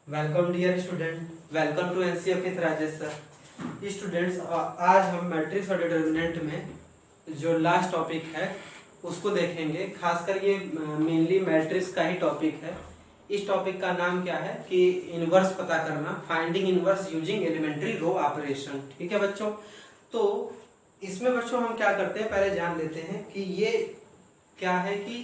Welcome dear student, welcome to NCF with Rajesh sir. Students, आज हम matrix और determinant में जो लास्ट टॉपिक है उसको देखेंगे। खासकर ये मेनली मैट्रिक्स का ही टॉपिक है। इस टॉपिक का नाम क्या है कि इनवर्स पता करना, finding inverse using elementary row operation. ठीक है बच्चों, तो इसमें बच्चों हम क्या करते हैं, पहले जान लेते हैं कि ये क्या है कि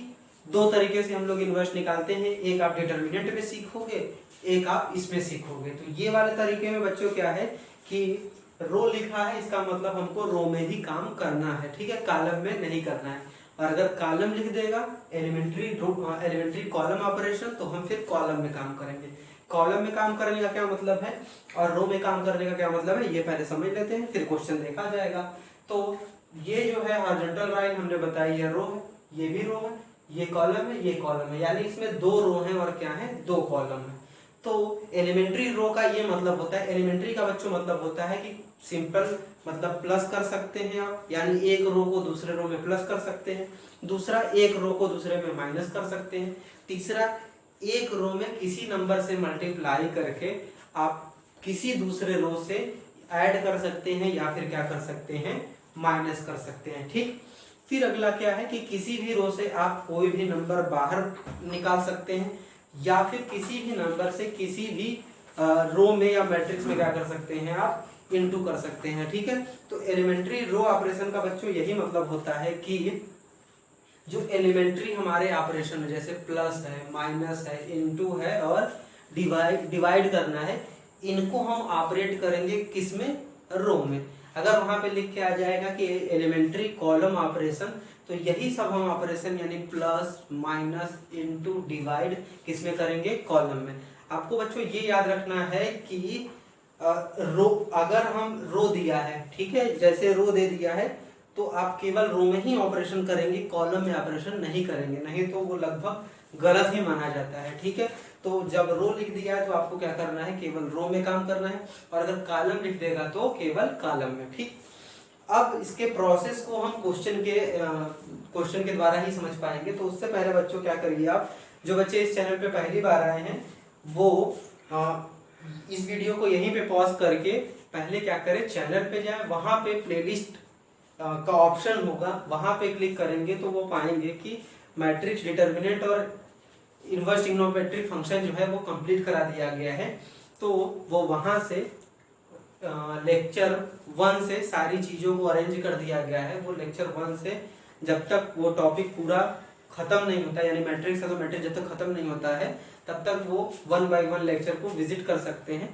दो तरीके से हम लोग इनवर्स निकालते हैं। एक आप डिटर्मिनेंट में सीखोगे, एक आप इसमें सीखोगे। तो ये वाले तरीके में बच्चों क्या है कि रो लिखा है, इसका मतलब हमको रो में ही काम करना है। ठीक है, कॉलम में नहीं करना है। और अगर कॉलम लिख देगा एलिमेंट्री कॉलम ऑपरेशन, तो हम फिर कॉलम में काम करेंगे। कॉलम में काम करने का क्या मतलब है और रो में काम करने का क्या मतलब है, ये पहले समझ लेते हैं, फिर क्वेश्चन देखा जाएगा। तो ये जो है हॉरिजॉन्टल लाइन हमने बताई, ये रो है, ये भी रो है, ये कॉलम है, ये कॉलम है, यानी इसमें दो रो हैं और क्या है, दो कॉलम है। तो एलिमेंट्री रो का ये मतलब होता है, एलिमेंट्री का बच्चों मतलब होता है कि सिंपल मतलब प्लस कर सकते हैं आप, यानी एक रो को दूसरे रो में प्लस कर सकते हैं। दूसरा, एक रो को दूसरे में माइनस कर सकते हैं। तीसरा, एक रो में किसी नंबर से मल्टीप्लाई करके आप किसी दूसरे रो से ऐड कर सकते हैं या फिर क्या कर सकते हैं, माइनस कर सकते हैं। ठीक, फिर अगला क्या है कि किसी भी रो से आप कोई भी नंबर बाहर निकाल सकते हैं या फिर किसी भी नंबर से किसी भी रो में या मैट्रिक्स में क्या कर सकते हैं, आप इनटू कर सकते हैं। ठीक है, तो एलिमेंट्री रो ऑपरेशन का बच्चों यही मतलब होता है कि जो एलिमेंट्री हमारे ऑपरेशन में जैसे प्लस है, माइनस है, इनटू है और डिवाइड करना है, इनको हम ऑपरेट करेंगे किसमें, रो में। अगर वहां पे लिख के आ जाएगा कि एलिमेंट्री कॉलम ऑपरेशन, तो यही सब हम ऑपरेशन यानी प्लस माइनस इनटू डिवाइड किसमें करेंगे, कॉलम में। आपको बच्चों ये याद रखना है कि रो, अगर हम रो दिया है, ठीक है, जैसे रो दे दिया है तो आप केवल रो में ही ऑपरेशन करेंगे, कॉलम में ऑपरेशन नहीं करेंगे, नहीं तो वो लगभग गलत ही माना जाता है। ठीक है, तो जब रो लिख दिया है तो आपको क्या करना है, केवल रो में काम करना है, और अगर कॉलम लिख देगा तो केवल कॉलम में। ठीक, अब इसके प्रोसेस को हम क्वेश्चन के द्वारा ही समझ पाएंगे। तो उससे पहले बच्चों क्या करिए, आप जो बच्चे इस चैनल पे पहली बार आए हैं वो इस वीडियो को यहीं पे पॉज करके पहले क्या करें, चैनल पे जाए, वहां पे प्लेलिस्ट का ऑप्शन होगा, वहां पे क्लिक करेंगे तो वो पाएंगे कि मैट्रिक्स, डिटर्मिनेंट और इनवर्स ट्रिग्नोमेट्रिक फंक्शन जो है वो कंप्लीट करा दिया गया है। तो वो वहां से लेक्चर 1 से सारी चीजों को अरेंज कर दिया गया है। वो लेक्चर 1 से जब तक वो टॉपिक पूरा खत्म नहीं होता, यानी मैट्रिक्स है तो मैट्रिक्स जब तक खत्म नहीं होता है तब तक वो 1 बाय 1 लेक्चर को विजिट कर सकते हैं।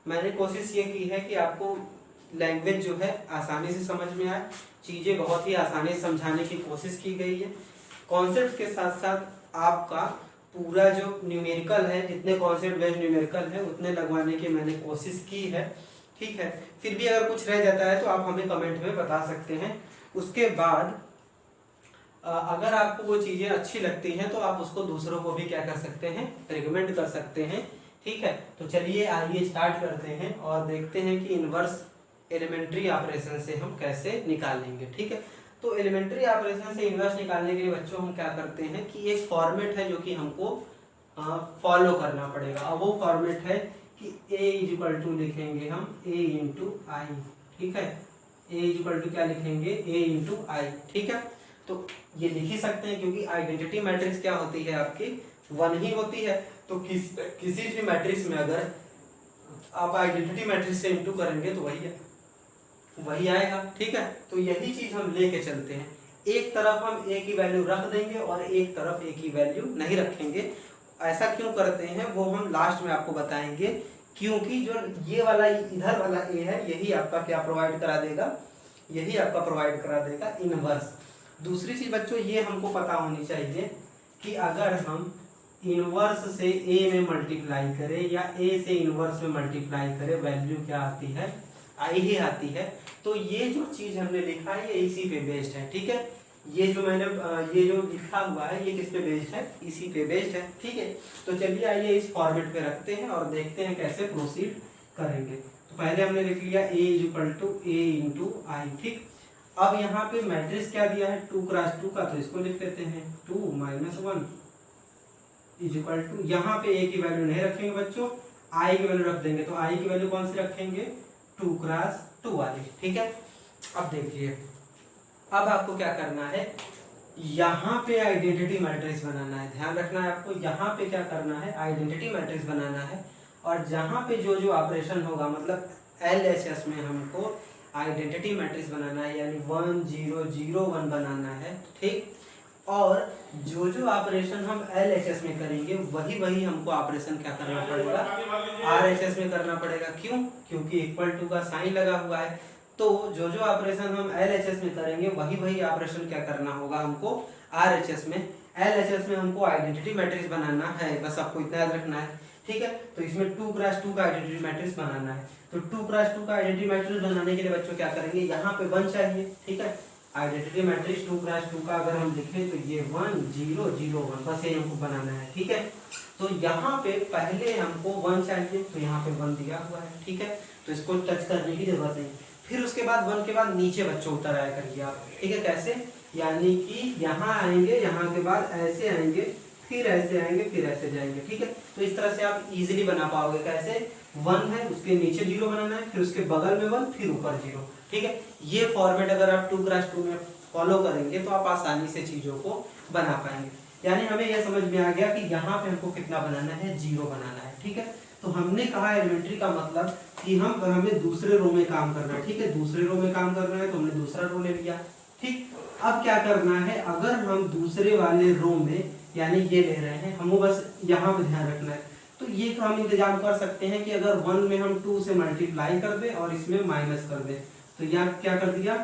मैंने कोशिश ये की है कि आपको लैंग्वेज जो है आसानी से समझ में आए, चीजें बहुत ही आसानी से समझाने की कोशिश की गई है। कॉन्सेप्ट के साथ साथ आपका पूरा जो न्यूमेरिकल है, जितने कॉन्सेप्ट बेस्ड न्यूमेरिकल है उतने लगवाने की मैंने कोशिश की है। ठीक है, फिर भी अगर कुछ रह जाता है तो आप हमें कमेंट में बता सकते हैं। उसके बाद अगर आपको वो चीजें अच्छी लगती हैं तो आप उसको दूसरों को भी क्या कर सकते हैं, रिकमेंड कर सकते हैं। ठीक है, तो चलिए आइए स्टार्ट करते हैं और देखते हैं कि इनवर्स एलिमेंट्री ऑपरेशन से हम कैसे निकालेंगे। ठीक है, तो एलिमेंट्री ऑपरेशन से इनवर्स निकालने के लिए बच्चों हम क्या करते हैं कि एक फॉर्मेट है जो कि हमको फॉलो करना पड़ेगा। और वो फॉर्मेट है कि a इज इक्वल टू लिखेंगे हम a इंटू आई। ठीक है, a इज इक्वल टू क्या लिखेंगे, a इंटू आई। ठीक है, तो ये लिख ही सकते हैं क्योंकि आइडेंटिटी मैट्रिक्स क्या होती है आपकी, 1 ही होती है। तो किसी भी मैट्रिक्स में अगर आप आइडेंटिटी मैट्रिक्स से इंटू करेंगे तो वही आएगा। ठीक है, तो यही चीज हम लेके चलते हैं। एक तरफ हम a की वैल्यू रख देंगे और एक तरफ a की वैल्यू नहीं रखेंगे। ऐसा क्यों करते हैं वो हम लास्ट में आपको बताएंगे, क्योंकि जो ये वाला इधर वाला a है यही आपका क्या प्रोवाइड करा देगा, यही आपका प्रोवाइड करा देगा इनवर्स। दूसरी चीज बच्चों ये हमको पता होनी चाहिए कि अगर हम इनवर्स से a में मल्टीप्लाई करें या a से इनवर्स में मल्टीप्लाई करें, वैल्यू क्या आती है, आई ही आती है। तो ये जो चीज हमने लिखा है ये इसी पे बेस्ड है। ठीक है, ये जो मैंने ये जो लिखा हुआ है ये किस पे बेस्ड है, इसी पे बेस्ड है। ठीक है, तो चलिए आइए इस फॉर्मेट पे रखते हैं और देखते हैं कैसे प्रोसीड करेंगे। तो पहले हमने लिख लिया a is equal to a into I. ठीक, अब यहाँ पे मैट्रिक्स क्या दिया है, 2 क्रॉस 2 का, तो इसको लिख लेते हैं 2 - 1 इज इक्वल टू, यहाँ पे a की वैल्यू नहीं रखेंगे बच्चों, आई की वैल्यू रख देंगे। तो आई की वैल्यू कौन सी रखेंगे, 2 क्रॉस 2 वाली, ठीक है। अब देखिए, अब आपको क्या करना है, यहाँ पे आइडेंटिटी मैट्रिक्स बनाना है। ध्यान रखना है आपको, यहाँ पे क्या करना है, आइडेंटिटी मैट्रिक्स बनाना है। और जहाँ पे जो जो ऑपरेशन होगा, मतलब LHS में हमको आइडेंटिटी मैट्रिक्स बनाना है, यानी 1 0 0 1 बनाना है, ठीक। और जो जो ऑपरेशन हम LHS में करेंगे वही वही हमको ऑपरेशन क्या करना पड़ेगा, RHS में करना पड़ेगा। क्यों, क्योंकि इक्वल टू का साइन लगा हुआ है। तो जो जो ऑपरेशन हम LHS में करेंगे वही वही ऑपरेशन क्या करना होगा हमको RHS में। LHS में हमको आइडेंटिटी मैट्रिक्स बनाना है, बस आपको इतना याद रखना है, ठीक है। तो इसमें 2 क्रॉस 2 का आइडेंटिटी मैट्रिक्स बनाना है। तो 2 क्रॉस 2 का आइडेंटिटी मैट्रिक्स बनाने के लिए बच्चों क्या करेंगे, यहाँ पे 1 चाहिए, ठीक है। आइडेंटिटी मैट्रिक्स 2 क्रॉस 2 का अगर हम लिखें तो ये 1 0 0 1, बस ये हमको बनाना है, ठीक है। तो यहाँ पे पहले हमको 1 चाहिए, तो यहाँ पे 1 दिया हुआ है, ठीक है। तो इसको टच करने की जरूरत नहीं। फिर उसके बाद 1 के बाद नीचे बच्चों उतर आया करिए आप, ठीक है। कैसे, यानी कि यहाँ आएंगे, यहाँ के बाद ऐसे आएंगे, फिर ऐसे आएंगे, फिर ऐसे जाएंगे, ठीक है। तो इस तरह से आप इजीली बना पाओगे। कैसे, 1 है, उसके नीचे 0 बनाना है, फिर उसके बगल में 1, फिर ऊपर 0, ठीक है। ये फॉर्मेट अगर आप 2 क्रॉस 2 में फॉलो करेंगे तो आप आसानी से चीजों को बना पाएंगे। यानी हमें यह समझ में आ गया कि यहाँ पे हमको कितना बनाना है, 0 बनाना है, ठीक है। तो हमने कहा एलिमेंट्री का मतलब कि हमें दूसरे रो में काम करना है, ठीक है। दूसरे रो में काम करना है तो हमने दूसरा रो ले लिया, ठीक। अब क्या करना है, अगर हम दूसरे वाले रो में यानी ये ले रहे हैं, हमको बस यहाँ पे ध्यान रखना है। तो ये तो हम इंतजाम कर सकते हैं कि अगर 1 में हम 2 से मल्टीप्लाई कर दें और इसमें माइनस कर दें, तो यह क्या कर दिया,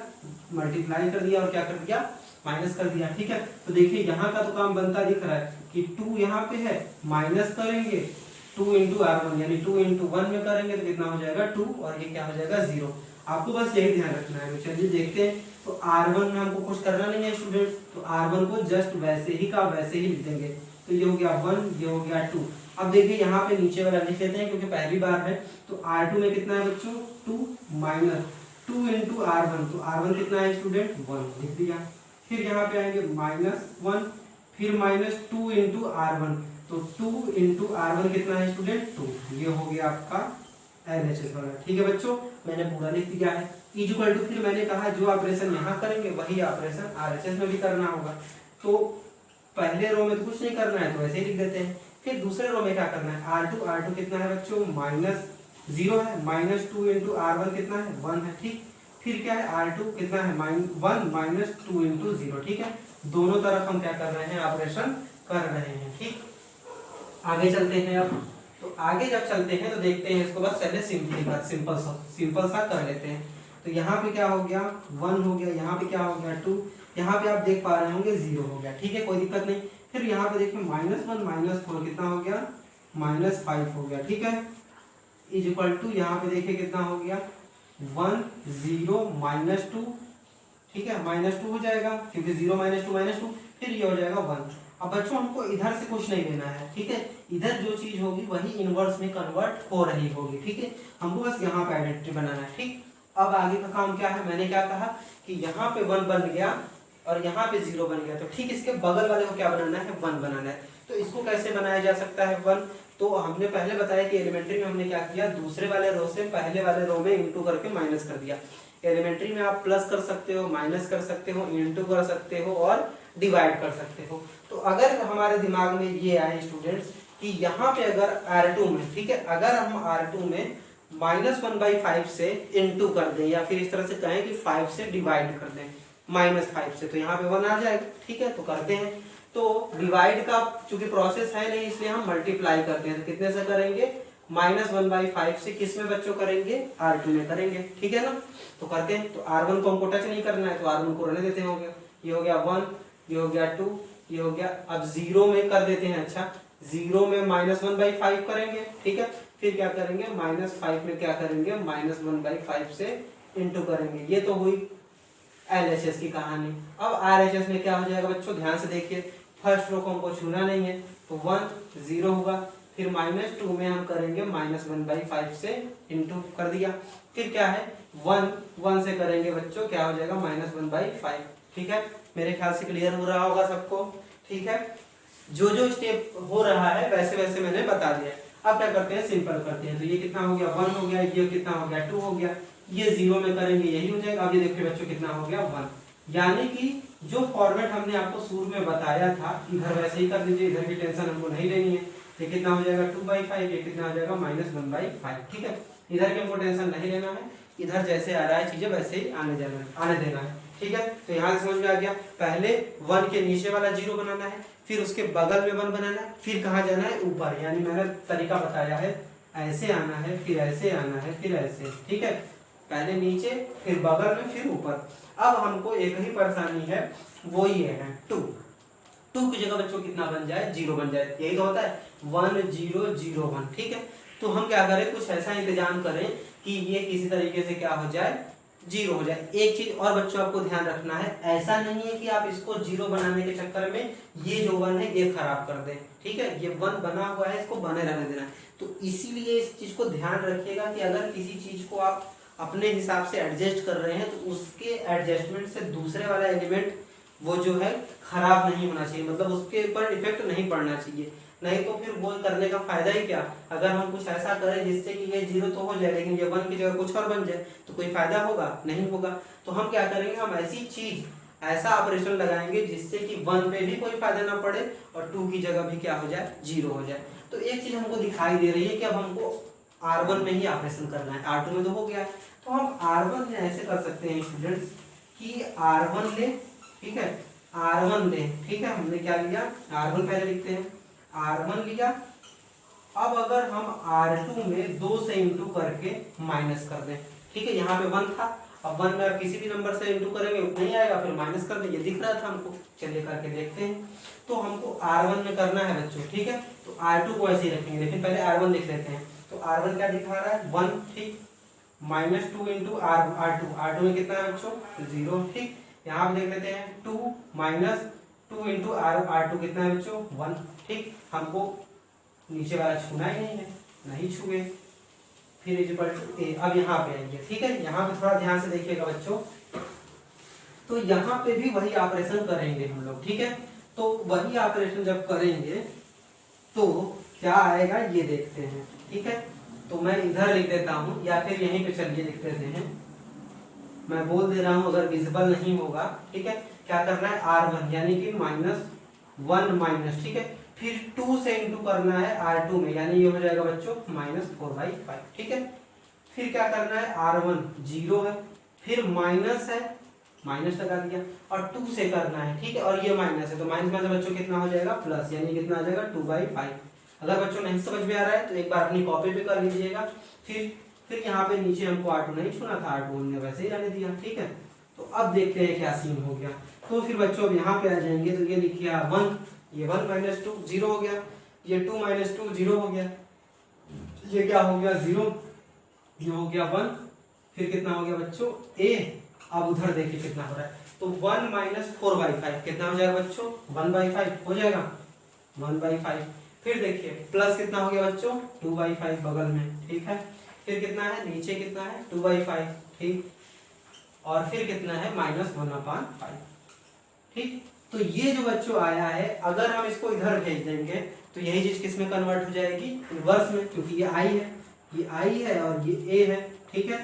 मल्टीप्लाई कर दिया और क्या कर दिया, माइनस कर दिया, ठीक है। तो देखिए यहाँ का तो काम बनता दिख रहा है कि 2 यहाँ पे है, माइनस करेंगे 2 इंटू R1, यानी 2 इंटू 1 में करेंगे तो कितना हो जाएगा 2, और ये क्या हो जाएगा 0। आपको बस यही ध्यान रखना है। तो चलिए देखते हैं। तो R1 में हमको कुछ करना नहीं है स्टूडेंट, तो R1 को जस्ट वैसे ही का वैसे ही लिख देंगे। तो ये हो गया 1, ये हो गया 2। अब देखिए यहाँ पे नीचे वाला लिख लेते हैं क्योंकि पहली बार है। तो R2 में कितना है बच्चों, 2 माइनस 2 इंटू R1, तो R1 कितना है स्टूडेंट, 1 लिख दिया। फिर यहाँ पे आएंगे -1, फिर -2 इंटू R1, तो 2 इंटू R1 कितना है स्टूडेंट, 2। ये हो गया आपका LHS वाला, ठीक है बच्चों, मैंने पूरा लिख दिया है। इक्वल टू, फिर मैंने कहा जो ऑपरेशन यहाँ करेंगे वही ऑपरेशन RHS में भी करना होगा। तो पहले रो में तो कुछ नहीं करना है, तो वैसे ही लिख देते हैं। फिर दूसरे रो में क्या करना है, R2 कितना है बच्चों, -0 है, -2 इंटू R1 कितना है, 1 है, ठीक। फिर क्या है, R2 कितना है, 1 - 2 इंटू 0, ठीक है। दोनों तरफ हम क्या कर रहे हैं, ऑपरेशन कर रहे हैं, ठीक। आगे चलते हैं। अब तो आगे जब चलते हैं तो देखते हैं इसको, बस पहले सिंपल सा कर लेते हैं। तो यहाँ पे क्या हो गया, 1 हो गया, यहाँ पे क्या हो गया 2, यहाँ पे आप देख पा रहे होंगे 0 हो गया, ठीक है, कोई दिक्कत नहीं। फिर यहाँ पे देखिए -1 - 4 कितना हो गया, -5 हो गया, ठीक है। इज इक्वल टू यहाँ पे देखिए कितना हो गया, 1 0 -2, ठीक है, -2 हो जाएगा क्योंकि 0 - 2 - 2, फिर ये हो जाएगा 1। अब बच्चों हमको इधर से कुछ नहीं लेना है, ठीक है। इधर जो चीज होगी वही इनवर्स में कन्वर्ट हो रही होगी, ठीक है। हमको बस यहाँ पे आइडेंटिटी बनाना है, ठीक। अब आगे का काम क्या है, मैंने क्या कहा कि यहाँ पे 1 बन गया और यहाँ पे 0 बन गया, तो ठीक इसके बगल वाले को क्या बनाना है, 1 बनाना है। तो इसको कैसे बनाया जा सकता है 1, तो हमने पहले बताया कि एलिमेंट्री में हमने क्या किया, दूसरे वाले रो से पहले वाले रो में इंटू करके माइनस कर दिया। एलिमेंट्री में आप प्लस कर सकते हो, माइनस कर सकते हो, इंटू कर सकते हो और डिवाइड कर सकते हो। तो अगर हमारे दिमाग में ये आए स्टूडेंट्स कि यहाँ पे अगर R2 में, ठीक है, अगर हम R2 में -1/5 से इंटू कर दें, या फिर इस तरह से कहें कि 5 से डिवाइड कर दें, -5 से, तो यहाँ पे 1 आ जाएगा, ठीक है। तो करते हैं। तो डिवाइड का चूंकि प्रोसेस है नहीं, इसलिए हम मल्टीप्लाई करते हैं। तो कितने से करेंगे, -1/5 से किस में बच्चों करेंगे, R2 में करेंगे, ठीक है ना। तो करते हैं। तो R1 को हमको टच नहीं करना है, तो R1 को रहने देते हैं। ये हो गया 1, ये हो गया 2, ये हो गया। अब 0 में कर देते हैं। अच्छा, 0 में -1/5 करेंगे, ठीक है। फिर क्या करेंगे, -5 में क्या करेंगे, -1/5 से इंटू करेंगे। ये तो हुई LHS की कहानी। अब RHS में क्या हो जाएगा बच्चों, ध्यान से देखिए। फर्स्ट रो को हमको छूना नहीं है, तो 1 0 होगा। फिर -2 में हम करेंगे -1/5 से इंटू कर दिया। फिर क्या है, 1 से करेंगे बच्चों, क्या हो जाएगा, -1/5, ठीक है। मेरे ख्याल से क्लियर हो रहा होगा सबको, ठीक है। जो जो स्टेप हो रहा है वैसे वैसे मैंने बता दिया। अब क्या करते हैं, सिंपल करते हैं। तो ये कितना हो गया 1 हो गया, ये कितना हो गया 2 हो गया, ये 0 में करेंगे यही हो जाएगा। अब ये देखिए बच्चों कितना हो गया 1। यानी कि जो फॉर्मेट हमने आपको शुरू में बताया था इधर वैसे ही कर दीजिए, इधर की टेंशन हमको नहीं लेनी है। ये कितना हो जाएगा 2/5, ये कितना हो जाएगा -1/5। ठीक है, इधर की हमको टेंशन नहीं लेना है, इधर जैसे आ रहा है चीजें वैसे ही आने देना है। ठीक है, तो यहाँ से समझ में आ गया। पहले 1 के नीचे वाला 0 बनाना है, फिर उसके बगल में 1 बनाना है, फिर कहाँ जाना है ऊपर। यानी मैंने तरीका बताया है, ऐसे आना है, फिर ऐसे आना है, फिर ऐसे। ठीक है, पहले नीचे, फिर बगल में, फिर ऊपर। अब हमको एक ही परेशानी है, वो ये है 2 की जगह बच्चों कितना बन जाए 0 बन जाए। यही तो होता है 1 0 0 1। ठीक है, तो हम क्या करें, कुछ ऐसा इंतजाम करें कि ये किसी तरीके से क्या हो जाए 0 हो जाए। एक चीज और बच्चों आपको ध्यान रखना है, ऐसा नहीं है कि आप इसको 0 बनाने के चक्कर में ये जो 1 है ये खराब कर दें। ठीक है, ये 1 बना हुआ है, इसको बने रहने देना है। तो इसीलिए इस चीज को ध्यान रखिएगा कि अगर किसी चीज को आप अपने हिसाब से एडजस्ट कर रहे हैं तो उसके एडजस्टमेंट से दूसरे वाला एलिमेंट वो जो है खराब नहीं होना चाहिए, मतलब उसके ऊपर इफेक्ट नहीं पड़ना चाहिए। नहीं तो फिर वो करने का फायदा ही क्या, अगर हम कुछ ऐसा करें जिससे कि ये 0 तो हो जाए लेकिन ये 1 की जगह कुछ और बन जाए तो कोई फायदा होगा नहीं होगा। तो हम क्या करेंगे, हम ऐसी चीज ऐसा ऑपरेशन लगाएंगे जिससे कि 1 पे भी कोई फायदा ना पड़े और 2 की जगह भी क्या हो जाए 0 हो जाए। तो एक चीज हमको दिखाई दे रही है कि अब हमको R1 में ही ऑपरेशन करना है, R2 में तो हो गया है। तो हम R1 में ऐसे कर सकते हैं स्टूडेंट्स कि R1 ले, ठीक है, R1 ले। ठीक है, हमने क्या लिया R1 पहले लिखते हैं, R1 लिया। अब अगर हम R2 में 2 से इंटू करके माइनस कर दें, ठीक है, यहाँ पे 1 था, अब 1 में आप किसी भी नंबर से इंटू करेंगे उतना ही आएगा, फिर माइनस कर दें, ये दिख रहा था हमको। चलिए करके देखते हैं। तो हमको R1 में करना है बच्चों, ठीक है, तो R2 को ऐसे ही रखेंगे, लेकिन पहले R1 लिख लेते हैं। तो R1 क्या दिखा रहा है 1, ठीक, -2 इंटू R2 में कितना है बच्चों 0। ठीक, यहाँ पे देख लेते हैं 2 -2 इंटू R2 कितना है बच्चों 1। ठीक, हमको नीचे वाला छूना ही नहीं है, नहीं छुए, फिर इक्वल टू ए। अब यहाँ पे आएंगे, ठीक है, यहाँ पे थोड़ा ध्यान से देखिएगा बच्चों। तो यहाँ पे भी वही ऑपरेशन करेंगे हम लोग, ठीक है। तो वही ऑपरेशन जब करेंगे तो क्या आएगा ये देखते हैं, ठीक है। तो मैं इधर लिख देता हूँ या फिर यहीं पे चलिए लिख देते हैं, मैं बोल दे रहा हूँ अगर विजिबल नहीं होगा, ठीक है। क्या करना है R1 यानी कि -1 माइनस, ठीक है, फिर 2 से इंटू करना है R2 में, यानी ये हो जाएगा बच्चों -4/5, ठीक है। फिर क्या करना है R1 0 है, फिर माइनस है, माइनस लगा दिया, और 2 से करना है, ठीक है, और ये माइनस है, तो माइनस में बच्चों कितना हो जाएगा प्लस, यानी कितना आ जाएगा 2/5। अगर बच्चों नहीं समझ में आ रहा है तो एक बार अपनी कॉपी पे कर लीजिएगा। फिर यहाँ पे नीचे हमको R2 नहीं छूना था, R2 हमने वैसे ही रहने दिया, ठीक है। तो अब देखते हैं क्या सीन हो गया। तो फिर बच्चों अब यहाँ पे आ जाएंगे, तो ये लिखिए 1, ये 1 - 2 0 हो गया, ये 2 - 2 0 हो गया, ये क्या हो गया 0, ये हो गया 1, फिर कितना हो गया बच्चों a। अब उधर देखिए कितना हो रहा है, तो 1 - 4/5 कितना हो जाएगा बच्चों 1/5 हो जाएगा, 1/5। फिर देखिए प्लस कितना हो गया बच्चों 2/5 बगल में, ठीक है। फिर कितना है नीचे कितना है 2/5, ठीक, और फिर कितना है -1/5, ठीक। तो ये जो बच्चों आया है, अगर हम इसको इधर भेज देंगे तो यही चीज किस में कन्वर्ट हो जाएगी इनवर्स में, क्योंकि ये i है, ये i है और ये a है, ठीक है।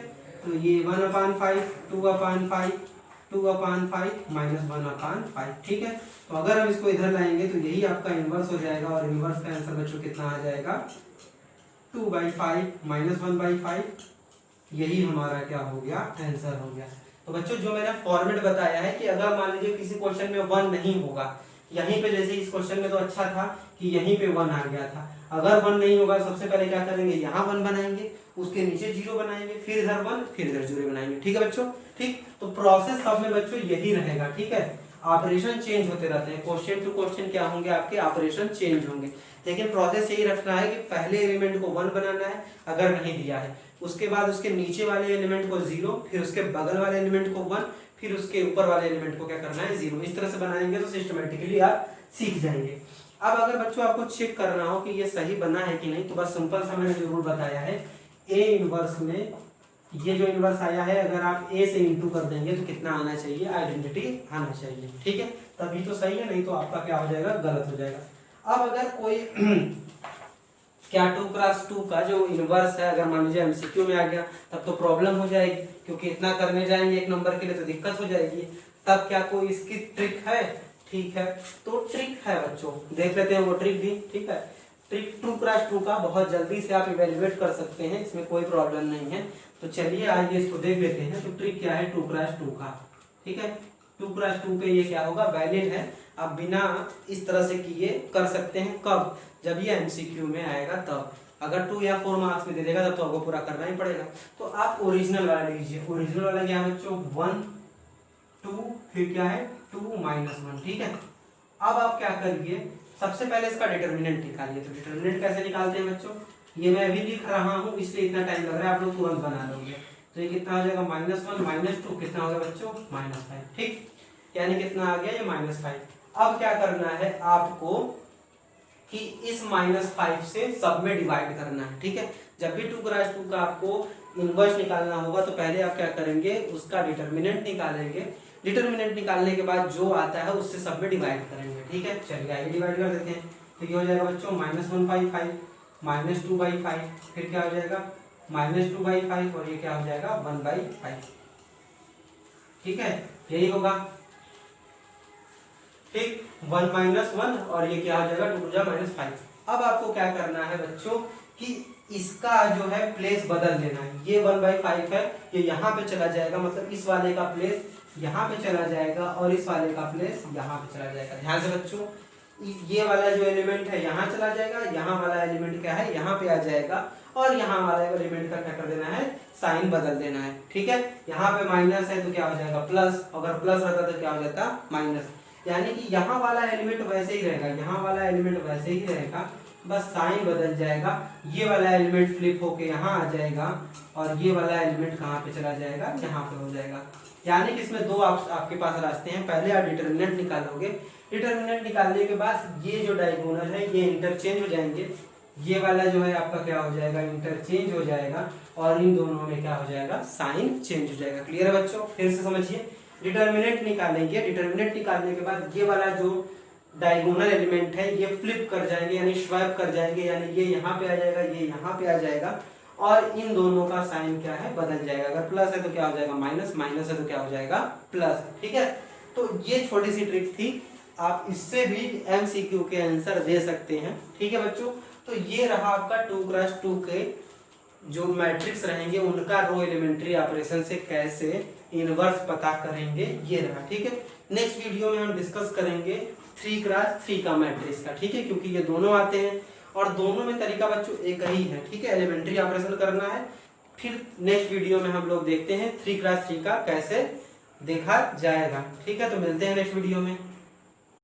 तो ये 1/5 2/5 2/5 -1/5, ठीक है। तो अगर हम इसको इधर लाएंगे तो यही आपका इनवर्स हो जाएगा, और इनवर्स का आंसर बच्चों कितना आ जाएगा 2/5 -1/5। यही हमारा क्या हो गया आंसर हो गया। तो बच्चों जो मैंने फॉर्मेट बताया है कि अगर मान लीजिए किसी क्वेश्चन में 1 नहीं होगा, यहीं पे जैसे इस क्वेश्चन में तो अच्छा था कि यहीं पे 1 आ गया था, अगर 1 नहीं होगा सबसे पहले क्या करेंगे यहाँ 1 बनाएंगे, उसके नीचे 0 बनाएंगे, फिर इधर 1, फिर इधर 0 बनाएंगे, ठीक है बच्चों। ठीक, तो प्रोसेस सब में बच्चों यही रहेगा, ठीक है। ऑपरेशन चेंज होते रहते हैं, क्वेश्चन टू क्वेश्चन क्या होंगे आपके ऑपरेशन चेंज होंगे, लेकिन प्रोसेस यही रखना है कि पहले एलिमेंट को 1 बनाना है अगर नहीं दिया है, उसके बाद उसके नीचे वाले एलिमेंट को 0, फिर उसके बगल वाले एलिमेंट को 1, फिर उसके ऊपर वाले एलिमेंट को क्या करना है 0। इस तरह से बनाएंगे तो सिस्टमेटिकली आप सीख जाएंगे। अब अगर बच्चों आपको चेक करना हो कि ये सही बना है कि नहीं, तो बस सिंपल सा मैंने जो रूल बताया है, ए इनवर्स में ये जो इनवर्स आया है अगर आप a से इंटू कर देंगे तो कितना आना चाहिए आइडेंटिटी आना चाहिए, ठीक है, तभी तो सही है, नहीं तो आपका क्या हो जाएगा गलत हो जाएगा। अब अगर कोई क्या 2x2 का जो इनवर्स है अगर मान लीजिए एमसीक्यू में आ गया तब तो प्रॉब्लम हो जाएगी, क्योंकि इतना करने जाएंगे एक नंबर के लिए तो दिक्कत हो जाएगी। तब क्या कोई इसकी ट्रिक है? ठीक है, तो ट्रिक है बच्चों, देख लेते हैं वो ट्रिक भी। ठीक है, ट्रिक 2x2 का बहुत जल्दी से आप इवेल्युएट कर सकते हैं, इसमें कोई प्रॉब्लम नहीं है। तो चलिए आइए इसको देख लेते हैं। तो ट्रिक क्या है 2x2 का? ठीक है, 2x2 पे ये क्या होगा, वैलिड है, आप बिना इस तरह से किए कर सकते हैं। कब? जब ये एमसीक्यू में आएगा तब। अगर 2 या 4 मार्क्स में दे देगा तब तो आपको पूरा करना ही पड़ेगा। तो आप ओरिजिनल वाला लीजिए। ओरिजिनल वाला क्या है बच्चों, 1 2 फिर क्या है 2 -1। ठीक है, अब आप क्या करिए, सबसे पहले इसका डिटर्मिनेंट निकालिए। तो डिटर्मिनेंट कैसे निकालते हैं बच्चों, ये मैं अभी लिख रहा हूँ इसलिए इतना टाइम लग रहा है, आप लोग तुरंत बना लोगे। तो ये कितना हो जाएगा, -1 -2 कितना हो गया बच्चों, -5। ठीक, यानी कितना आ गया ये -5। अब क्या करना है आपको कि इस -5 से सब में डिवाइड करना है। ठीक है, जब भी 2x2 का आपको इनवर्स निकालना होगा तो पहले आप क्या करेंगे, उसका डिटर्मिनेंट निकालेंगे। डिटर्मिनेंट निकालने के बाद जो आता है उससे सब में डिवाइड करेंगे। ठीक है, चलिए आइए डिवाइड कर देते हैं। तो ये हो जाएगा बच्चों -1/5 -2/5, फिर क्या हो जाएगा -2/5 और ये क्या हो जाएगा 1/5। ठीक है, यही होगा। ठीक, 1 -1 और ये क्या हो जाएगा 2 - 5। अब आपको क्या करना है बच्चों कि इसका जो है प्लेस बदल देना है। ये 1/5 है, ये यहाँ पे चला जाएगा, मतलब इस वाले का प्लेस यहाँ पे चला जाएगा और इस वाले का प्लेस यहाँ पे चला जाएगा। ध्यान से बच्चों, ये वाला जो एलिमेंट है यहाँ चला जाएगा, यहाँ वाला एलिमेंट क्या है यहाँ पे आ जाएगा, और यहाँ वाला एलिमेंट का क्या कर देना है, साइन बदल देना है। ठीक है, यहाँ पे माइनस है तो क्या हो जाएगा प्लस, अगर प्लस रहता तो क्या हो जाता माइनस। यानी कि यहाँ वाला एलिमेंट वैसे ही रहेगा, यहाँ वाला एलिमेंट वैसे ही रहेगा, बस साइन बदल जाएगा। ये वाला एलिमेंट फ्लिप होके यहाँ आ जाएगा और ये वाला एलिमेंट कहाँ पे चला जाएगा, यहाँ पे हो जाएगा। यानी कि इसमें दो आपके पास रास्ते हैं। पहले आप डिटर्मिनेंट निकालोगे, डिटर्मिनेंट निकालने के बाद ये जो डायगोनल है ये इंटरचेंज हो जाएंगे, ये वाला जो है आपका क्या हो जाएगा, इंटरचेंज हो जाएगा, और इन दोनों में क्या हो जाएगा, साइन चेंज हो जाएगा। क्लियर है बच्चों, फिर से समझिए। डिटर्मिनेंट निकालेंगे, डिटर्मिनेंट निकालने के बाद ये वाला जो डायगोनल एलिमेंट है ये फ्लिप कर जाएंगे, यानी स्वैप कर जाएंगे, यानी ये यहाँ पे आ जाएगा, ये यहाँ पे आ जाएगा, और इन दोनों का साइन क्या है, बदल जाएगा। अगर प्लस है तो क्या हो जाएगा माइनस, माइनस है तो क्या हो जाएगा प्लस। ठीक है, तो ये छोटी सी ट्रिक थी, आप इससे भी एमसीक्यू के आंसर दे सकते हैं। ठीक है बच्चों, तो ये रहा आपका 2x2 के जो मैट्रिक्स रहेंगे उनका रो एलिमेंट्री ऑपरेशन से कैसे इनवर्स पता करेंगे, ये रहा। ठीक है, नेक्स्ट वीडियो में हम डिस्कस करेंगे 3x3 का मैट्रिक्स का। ठीक है, क्योंकि ये दोनों आते हैं और दोनों में तरीका बच्चों एक ही है। ठीक है, एलिमेंट्री ऑपरेशन करना है। फिर नेक्स्ट वीडियो में हम लोग देखते हैं 3x3 का कैसे देखा जाएगा। ठीक है, तो मिलते हैं नेक्स्ट वीडियो में।